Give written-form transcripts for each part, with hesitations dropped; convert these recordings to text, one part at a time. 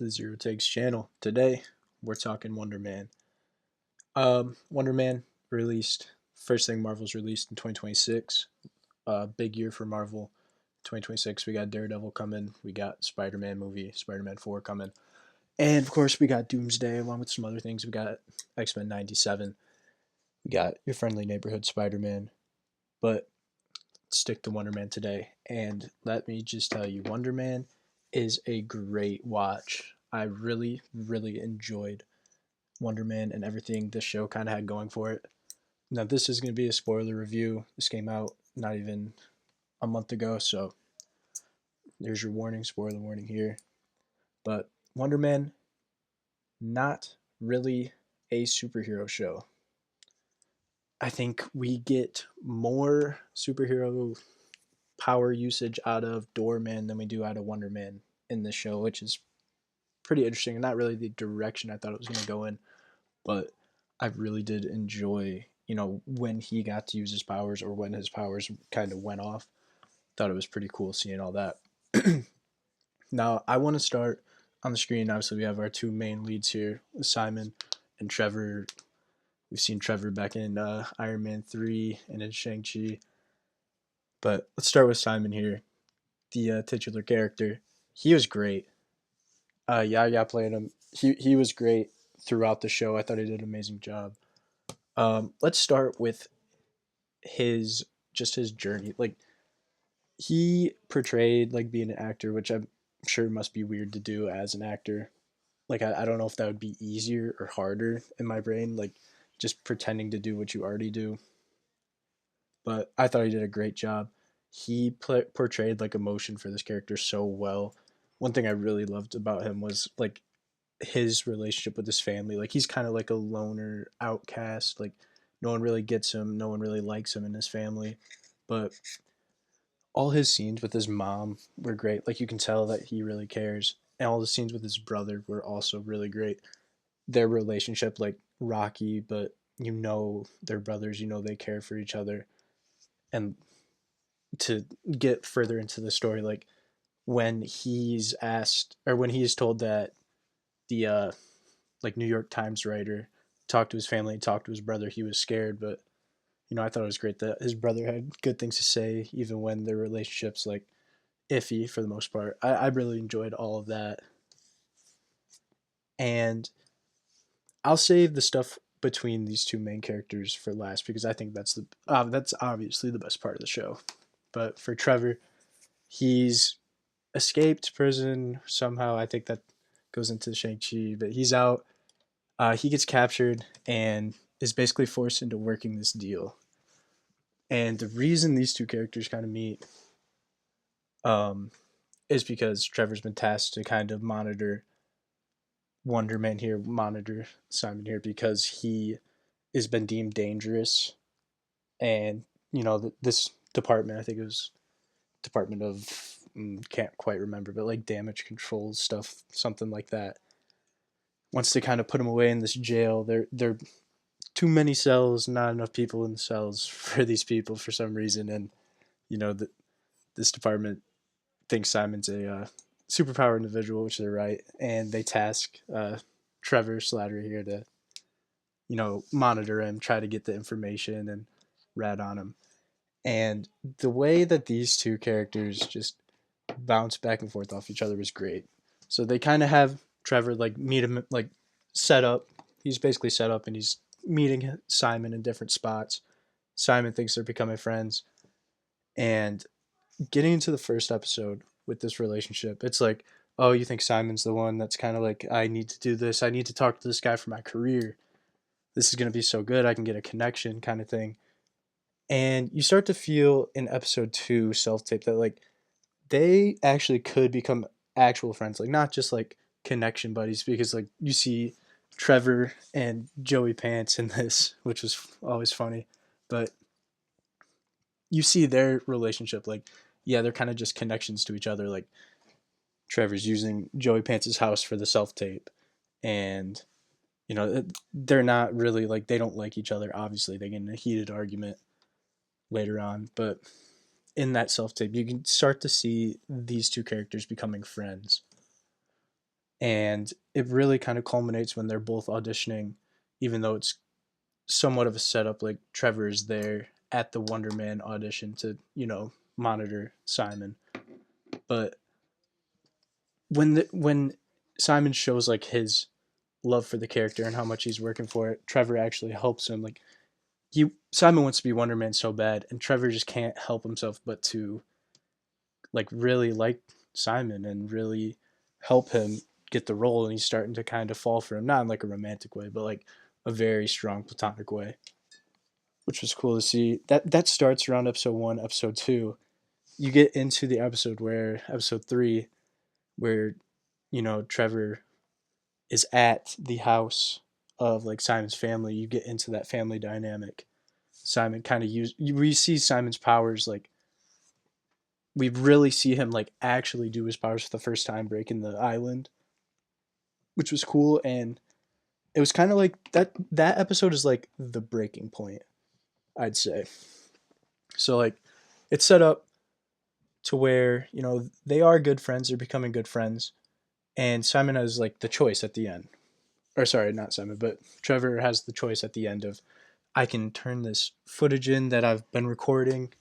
to the ZeroTakes channel. Today, we're talking Wonder Man. Wonder Man released, first thing Marvel's released in 2026. Big year for Marvel. 2026, we got Daredevil coming. We got Spider-Man movie, Spider-Man 4 coming. And of course, we got Doomsday along with some other things. We got X-Men 97. We got your friendly neighborhood Spider-Man. But stick to Wonder Man today. And let me just tell you, Wonder Man is a great watch. I really, really enjoyed Wonder Man and everything this show kind of had going for it. Now, this is going to be a spoiler review. This came out not even a month ago, so there's your warning, spoiler warning here. But Wonder Man, not really a superhero show. I think we get more superhero power usage out of Doorman than we do out of Wonder Man in this show, which is pretty interesting and not really the direction I thought it was going to go in. But I really did enjoy, when he got to use his powers or when his powers kind of went off. Thought it was pretty cool seeing all that. Now, I want to start on the screen. Obviously, we have our two main leads here, Simon and Trevor. We've seen Trevor back in Iron Man 3 and in Shang-Chi. But let's start with Simon here, the titular character. He was great. Yaya playing him. He was great throughout the show. I thought he did an amazing job. Let's start with his journey. Like, he portrayed like being an actor, which I'm sure must be weird to do as an actor. Like, I don't know if that would be easier or harder in my brain, like just pretending to do what you already do. But I thought he did a great job. He portrayed like emotion for this character so well. One thing I really loved about him was like his relationship with his family. Like, he's kind of like a loner outcast. Like, no one really gets him, no one really likes him in his family. But all his scenes with his mom were great. Like, you can tell that he really cares. And all the scenes with his brother were also really great. Their relationship, like, rocky, but they're brothers, they care for each other. And to get further into the story, like, when he's asked, or when he's told that the like New York Times writer talked to his family, talked to his brother, he was scared. But I thought it was great that his brother had good things to say, even when their relationship's like iffy for the most part. I really enjoyed all of that. And I'll save the stuff between these two main characters for last, because I think that's obviously the best part of the show. But for Trevor, he's escaped prison somehow. I think that goes into Shang-Chi, but he's out. He gets captured and is basically forced into working this deal. And the reason these two characters kind of meet is because Trevor's been tasked to kind of monitor Wonder Man here, monitor Simon here, because he has been deemed dangerous. And, this department, I think it was Department of, can't quite remember, but like damage control stuff, something like that, wants to kind of put him away in this jail. They're too many cells, not enough people in the cells for these people for some reason. And, this department thinks Simon's a superpower individual, which they're right. And they task Trevor Slattery here to, monitor him, try to get the information and rat on him. And the way that these two characters just bounce back and forth off each other was great. So they kind of have Trevor like meet him, like set up. He's basically set up and he's meeting Simon in different spots. Simon thinks they're becoming friends. And getting into the first episode with this relationship, it's like, oh, you think Simon's the one that's kind of like, I need to do this. I need to talk to this guy for my career. This is going to be so good. I can get a connection kind of thing. And you start to feel in episode 2 self-tape that like they actually could become actual friends, like not just like connection buddies, because like you see Trevor and Joey Pants in this, which was always funny, but you see their relationship, like, yeah, they're kind of just connections to each other. Like, Trevor's using Joey Pants' house for the self-tape, and they're not really like, they don't like each other. Obviously they get in a heated argument later on, but in that self-tape you can start to see these two characters becoming friends. And it really kind of culminates when they're both auditioning, even though it's somewhat of a setup. Like Trevor is there at the Wonder Man audition to, monitor Simon. But when Simon shows like his love for the character and how much he's working for it, Trevor actually helps him. Like Simon wants to be Wonder Man so bad, and Trevor just can't help himself but to like really like Simon and really help him get the role, and he's starting to kind of fall for him, not in like a romantic way, but like a very strong platonic way, which was cool to see. That starts around episode 1, episode 2. You get into the episode 3, where Trevor is at the house of like Simon's family. You get into that family dynamic. Simon kind of we see Simon's powers, like we really see him like actually do his powers for the first time, breaking the island, which was cool. And it was kind of like that episode is like the breaking point, I'd say. So like it's set up to where they are good friends, they're becoming good friends, and Simon has like the choice at the end. Or sorry, not Simon, but Trevor has the choice at the end of, I can turn this footage in that I've been recording,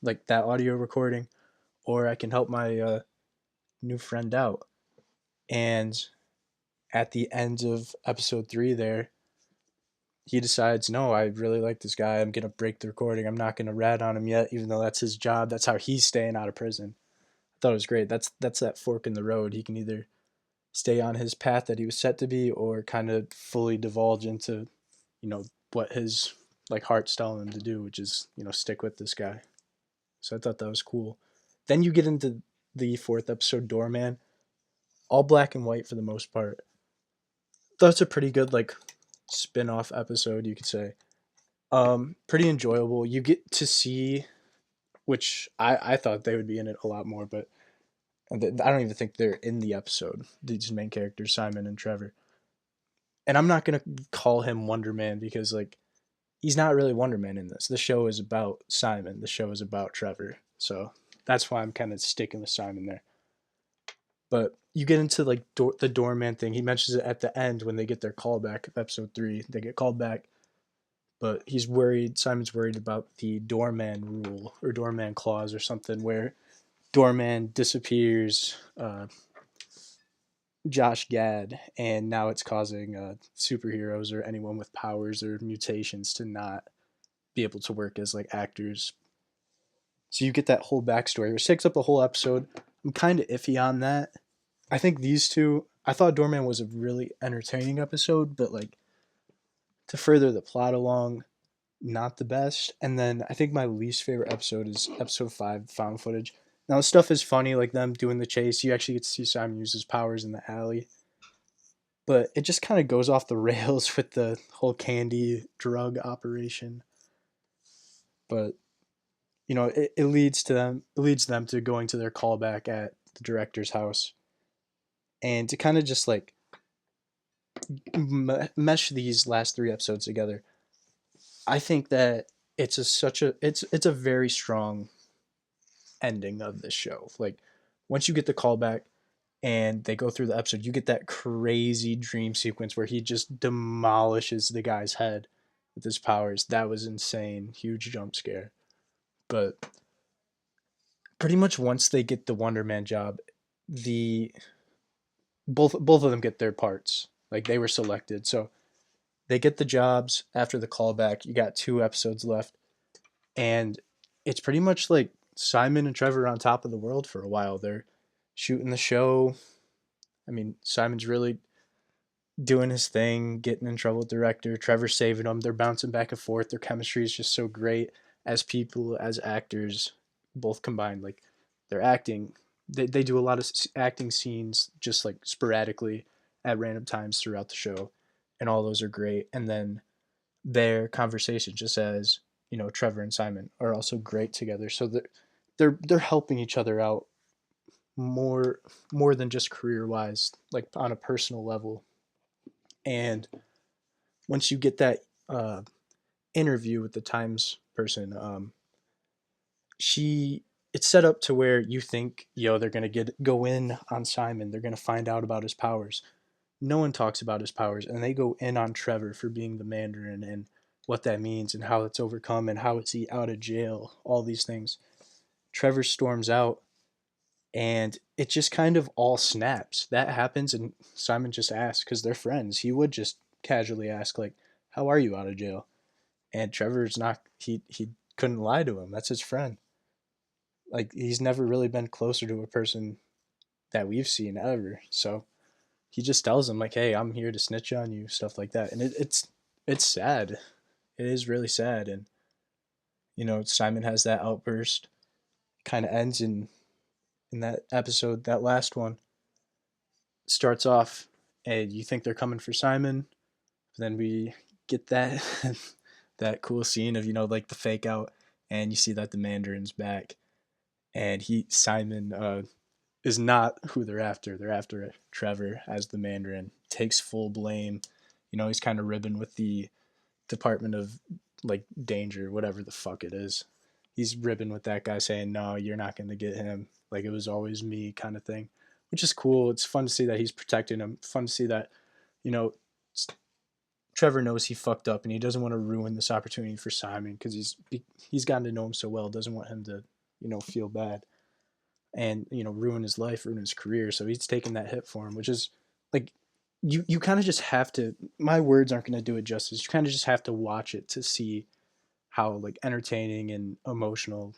like that audio recording, or I can help my new friend out. And at the end of episode 3 there, he decides, no, I really like this guy. I'm going to break the recording. I'm not going to rat on him yet, even though that's his job. That's how he's staying out of prison. I thought it was great. That's that fork in the road. He can either stay on his path that he was set to be, or kind of fully divulge into, what his like heart's telling him to do, which is, stick with this guy. So I thought that was cool. Then you get into the 4th episode, Doorman, all black and white for the most part. That's a pretty good like spin-off episode, you could say. Pretty enjoyable. You get to see, which I thought they would be in it a lot more, but I don't even think they're in the episode. These main characters, Simon and Trevor. And I'm not gonna call him Wonder Man because like he's not really Wonder Man in this. The show is about Simon. The show is about Trevor. So that's why I'm kind of sticking with Simon there. But you get into like the doorman thing. He mentions it at the end when they get their callback of episode 3. They get called back, but he's worried. Simon's worried about the doorman rule or doorman clause or something, where doorman disappears. Josh Gad, and now it's causing superheroes or anyone with powers or mutations to not be able to work as like actors. So you get that whole backstory, which takes up a whole episode. I'm kind of iffy on that. I think these two. I thought Doorman was a really entertaining episode, but like to further the plot along, not the best. And then I think my least favorite episode is episode 5, found footage. Now, stuff is funny, like them doing the chase. You actually get to see Simon use his powers in the alley. But it just kind of goes off the rails with the whole candy drug operation. But, it leads to them. It leads them to going to their callback at the director's house. And to kind of just like mesh these last 3 episodes together, I think that it's a very strong ending of this show. Like once you get the callback and they go through the episode, you get that crazy dream sequence where he just demolishes the guy's head with his powers. That was insane, huge jump scare. But pretty much once they get the Wonder Man job, the both of them get their parts. Like they were selected, so they get the jobs after the callback. You got 2 episodes left, and it's pretty much like Simon and Trevor are on top of the world for a while. They're shooting the show. I mean, Simon's really doing his thing, getting in trouble with the director. Trevor's saving them. They're bouncing back and forth. Their chemistry is just so great as people, as actors, both combined. Like they're acting. They do a lot of acting scenes just like sporadically at random times throughout the show, and all those are great. And then their conversation, just as Trevor and Simon are also great together. So they're helping each other out more than just career wise, like on a personal level. And once you get that interview with the Times person, she it's set up to where you think, yo, they're gonna go in on Simon, they're gonna find out about his powers. No one talks about his powers, and they go in on Trevor for being the Mandarin and what that means and how it's overcome and how it's he out of jail, all these things. Trevor storms out, and it just kind of all snaps. That happens, and Simon just asks because they're friends. He would just casually ask, like, "How are you out of jail?" And Trevor's not. He couldn't lie to him. That's his friend. Like he's never really been closer to a person that we've seen ever. So he just tells him like, "Hey, I'm here to snitch on you," stuff like that. And it's sad. It is really sad. And Simon has that outburst. Kind of ends in that episode. That last one starts off, and you think they're coming for Simon. Then we get that that cool scene of like the fake out, and you see that the Mandarin's back, and Simon is not who they're after. They're after Trevor as the Mandarin. Takes full blame. He's kind of ribbing with the Department of like Danger, whatever the fuck it is. He's ribbing with that guy, saying, "No, you're not going to get him. Like it was always me," kind of thing, which is cool. It's fun to see that he's protecting him. Fun to see that, you know, Trevor knows he fucked up and he doesn't want to ruin this opportunity for Simon because he's gotten to know him so well. Doesn't want him to feel bad and ruin his life, ruin his career. So he's taking that hit for him, which is like you kind of just have to. My words aren't going to do it justice. You kind of just have to watch it to see how like entertaining and emotional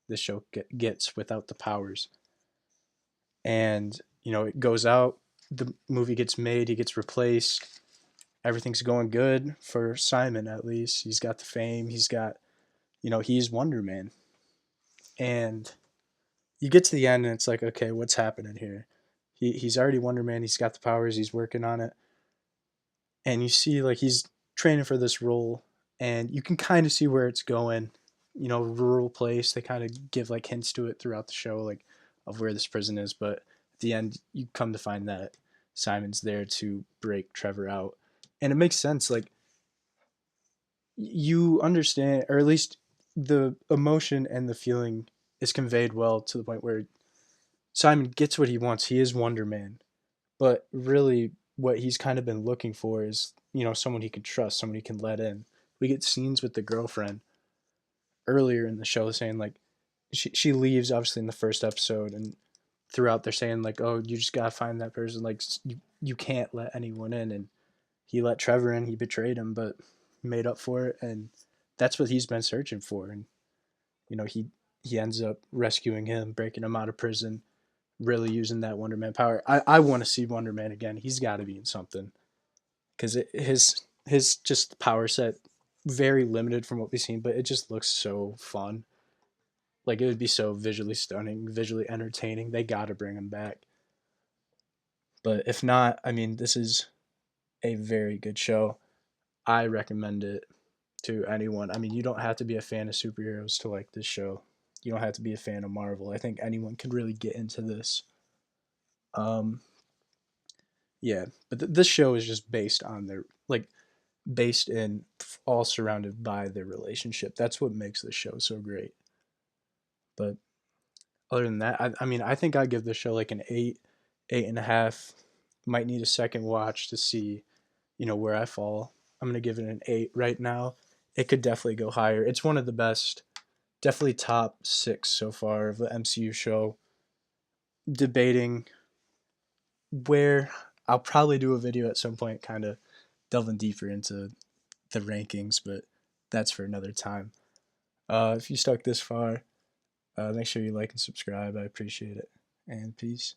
this show gets without the powers. And it goes out. The movie gets made. He gets replaced. Everything's going good for Simon at least. He's got the fame. He's got he's Wonder Man. And you get to the end and it's like, okay, what's happening here? He's already Wonder Man. He's got the powers. He's working on it. And you see like he's training for this role, and you can kind of see where it's going. Rural place. They kind of give like hints to it throughout the show, like of where this prison is. But at the end, you come to find that Simon's there to break Trevor out, and it makes sense. Like you understand, or at least the emotion and the feeling is conveyed well to the point where Simon gets what he wants. He is Wonder Man, but really, what he's kind of been looking for is someone he can trust, someone he can let in. We get scenes with the girlfriend earlier in the show saying like she leaves obviously in the first episode, and throughout they're saying like, oh, you just gotta find that person, like you can't let anyone in. And he let Trevor in, he betrayed him, but made up for it, and that's what he's been searching for. And he ends up rescuing him, breaking him out of prison, really using that Wonder Man power. I want to see Wonder Man again. He's got to be in something because his just power set very limited from what we've seen, but it just looks so fun. Like it would be so visually stunning, visually entertaining. They got to bring him back. But if not, I mean, this is a very good show. I recommend it to anyone. I mean, you don't have to be a fan of superheroes to like this show. You don't have to be a fan of Marvel. I think anyone could really get into this. Um, yeah, but this show is just based on their like based in all surrounded by their relationship. That's what makes this show so great. But other than that, I mean, I think I give this show like an 8, 8.5. Might need a second watch to see, where I fall. I'm gonna give it an 8 right now. It could definitely go higher. It's one of the best, definitely top 6 so far of the MCU show. Debating where I'll probably do a video at some point, kind of delving deeper into the rankings, but that's for another time. If you stuck this far, make sure you like and subscribe. I appreciate it. And peace.